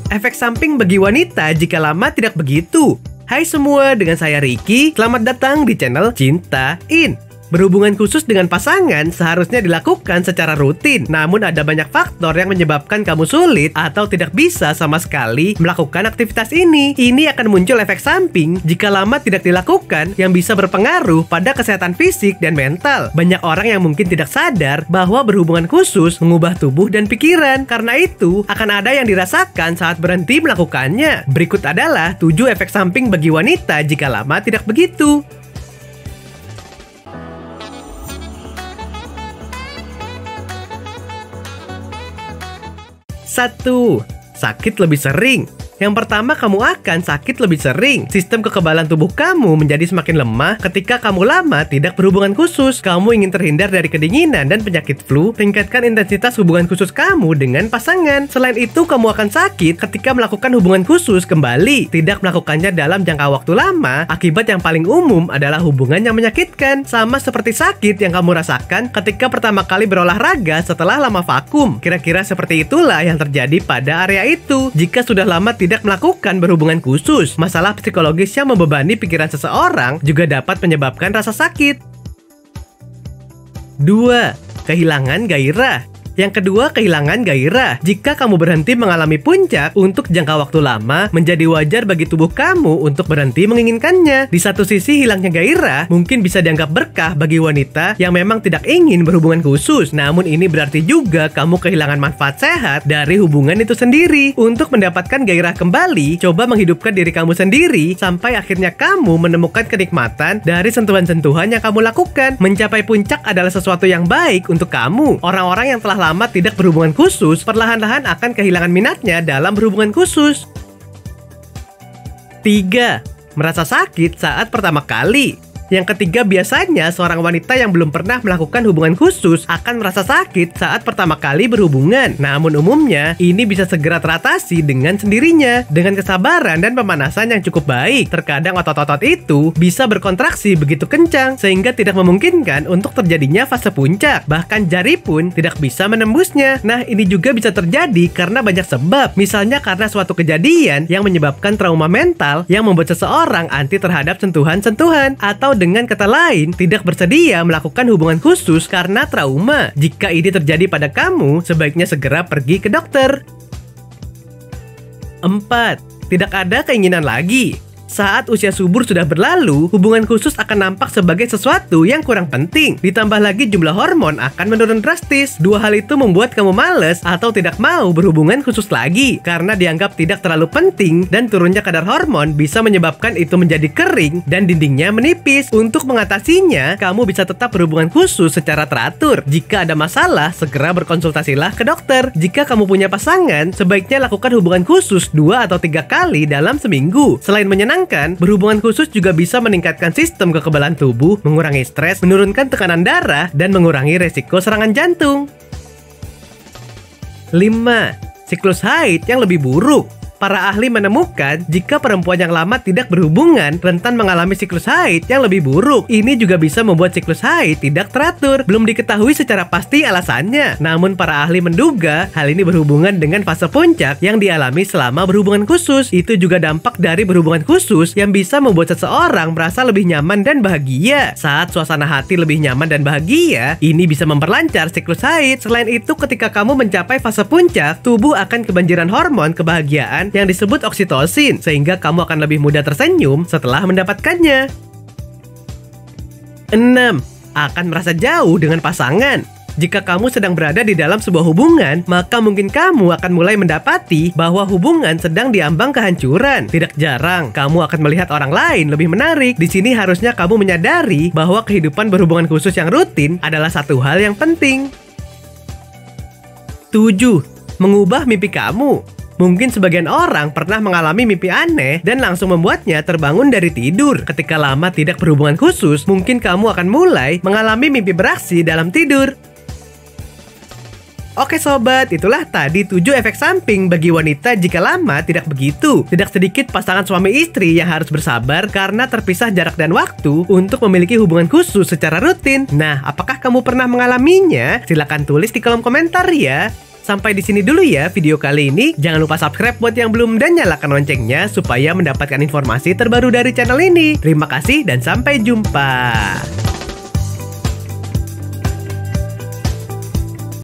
Efek samping bagi wanita jika lama tidak begitu. Hai semua, dengan saya Ricky. Selamat datang di channel Cintain. Berhubungan khusus dengan pasangan seharusnya dilakukan secara rutin. Namun ada banyak faktor yang menyebabkan kamu sulit atau tidak bisa sama sekali melakukan aktivitas ini. Ini akan muncul efek samping jika lama tidak dilakukan yang bisa berpengaruh pada kesehatan fisik dan mental. Banyak orang yang mungkin tidak sadar bahwa berhubungan khusus mengubah tubuh dan pikiran. Karena itu, akan ada yang dirasakan saat berhenti melakukannya. Berikut adalah 7 efek samping bagi wanita jika lama tidak begitu. 1. Sakit lebih sering. Yang pertama, kamu akan sakit lebih sering. Sistem kekebalan tubuh kamu menjadi semakin lemah ketika kamu lama tidak berhubungan khusus. Kamu ingin terhindar dari kedinginan dan penyakit flu. Tingkatkan intensitas hubungan khusus kamu dengan pasangan. Selain itu, kamu akan sakit ketika melakukan hubungan khusus kembali. Tidak melakukannya dalam jangka waktu lama, akibat yang paling umum adalah hubungan yang menyakitkan. Sama seperti sakit yang kamu rasakan ketika pertama kali berolahraga setelah lama vakum. Kira-kira seperti itulah yang terjadi pada area itu. Jika sudah lama tidak melakukan berhubungan khusus, masalah psikologis yang membebani pikiran seseorang juga dapat menyebabkan rasa sakit. 2. Kehilangan gairah. Yang kedua, kehilangan gairah. Jika kamu berhenti mengalami puncak untuk jangka waktu lama, menjadi wajar bagi tubuh kamu untuk berhenti menginginkannya. Di satu sisi, hilangnya gairah mungkin bisa dianggap berkah bagi wanita yang memang tidak ingin berhubungan khusus. Namun ini berarti juga kamu kehilangan manfaat sehat dari hubungan itu sendiri. Untuk mendapatkan gairah kembali, coba menghidupkan diri kamu sendiri sampai akhirnya kamu menemukan kenikmatan dari sentuhan-sentuhan yang kamu lakukan. Mencapai puncak adalah sesuatu yang baik untuk kamu. Orang-orang yang telah lama tidak berhubungan khusus, perlahan-lahan akan kehilangan minatnya dalam berhubungan khusus. 3. Merasa sakit saat pertama kali. Yang ketiga, biasanya seorang wanita yang belum pernah melakukan hubungan khusus akan merasa sakit saat pertama kali berhubungan. Namun umumnya, ini bisa segera teratasi dengan sendirinya. Dengan kesabaran dan pemanasan yang cukup baik. Terkadang otot-otot itu bisa berkontraksi begitu kencang, sehingga tidak memungkinkan untuk terjadinya fase puncak. Bahkan jari pun tidak bisa menembusnya. Nah, ini juga bisa terjadi karena banyak sebab. Misalnya karena suatu kejadian yang menyebabkan trauma mental yang membuat seseorang anti terhadap sentuhan-sentuhan, atau dengan kata lain, tidak bersedia melakukan hubungan khusus karena trauma. Jika ini terjadi pada kamu, sebaiknya segera pergi ke dokter. 4. Tidak ada keinginan lagi. Saat usia subur sudah berlalu, hubungan khusus akan nampak sebagai sesuatu yang kurang penting. Ditambah lagi jumlah hormon akan menurun drastis. Dua hal itu membuat kamu males atau tidak mau berhubungan khusus lagi karena dianggap tidak terlalu penting, dan turunnya kadar hormon bisa menyebabkan itu menjadi kering dan dindingnya menipis. Untuk mengatasinya, kamu bisa tetap berhubungan khusus secara teratur. Jika ada masalah, segera berkonsultasilah ke dokter. Jika kamu punya pasangan, sebaiknya lakukan hubungan khusus 2 atau 3 kali dalam seminggu. Selain menyenangkan, berhubungan khusus juga bisa meningkatkan sistem kekebalan tubuh, mengurangi stres, menurunkan tekanan darah, dan mengurangi resiko serangan jantung. 5. Siklus haid yang lebih buruk. Para ahli menemukan jika perempuan yang lama tidak berhubungan rentan mengalami siklus haid yang lebih buruk. Ini juga bisa membuat siklus haid tidak teratur. Belum diketahui secara pasti alasannya. Namun para ahli menduga hal ini berhubungan dengan fase puncak yang dialami selama berhubungan khusus. Itu juga dampak dari berhubungan khusus yang bisa membuat seseorang merasa lebih nyaman dan bahagia. Saat suasana hati lebih nyaman dan bahagia, ini bisa memperlancar siklus haid. Selain itu, ketika kamu mencapai fase puncak, tubuh akan kebanjiran hormon kebahagiaan yang disebut oksitosin, sehingga kamu akan lebih mudah tersenyum setelah mendapatkannya. 6. Akan merasa jauh dengan pasangan. Jika kamu sedang berada di dalam sebuah hubungan, maka mungkin kamu akan mulai mendapati bahwa hubungan sedang diambang kehancuran. Tidak jarang, kamu akan melihat orang lain lebih menarik. Di sini harusnya kamu menyadari bahwa kehidupan berhubungan khusus yang rutin adalah satu hal yang penting. 7. Mengubah mimpi kamu. Mungkin sebagian orang pernah mengalami mimpi aneh dan langsung membuatnya terbangun dari tidur. Ketika lama tidak berhubungan khusus, mungkin kamu akan mulai mengalami mimpi beraksi dalam tidur. Oke sobat, itulah tadi 7 efek samping bagi wanita jika lama tidak begitu. Tidak sedikit pasangan suami istri yang harus bersabar karena terpisah jarak dan waktu untuk memiliki hubungan khusus secara rutin. Nah, apakah kamu pernah mengalaminya? Silahkan tulis di kolom komentar ya. Sampai di sini dulu ya video kali ini. Jangan lupa subscribe buat yang belum dan nyalakan loncengnya supaya mendapatkan informasi terbaru dari channel ini. Terima kasih dan sampai jumpa.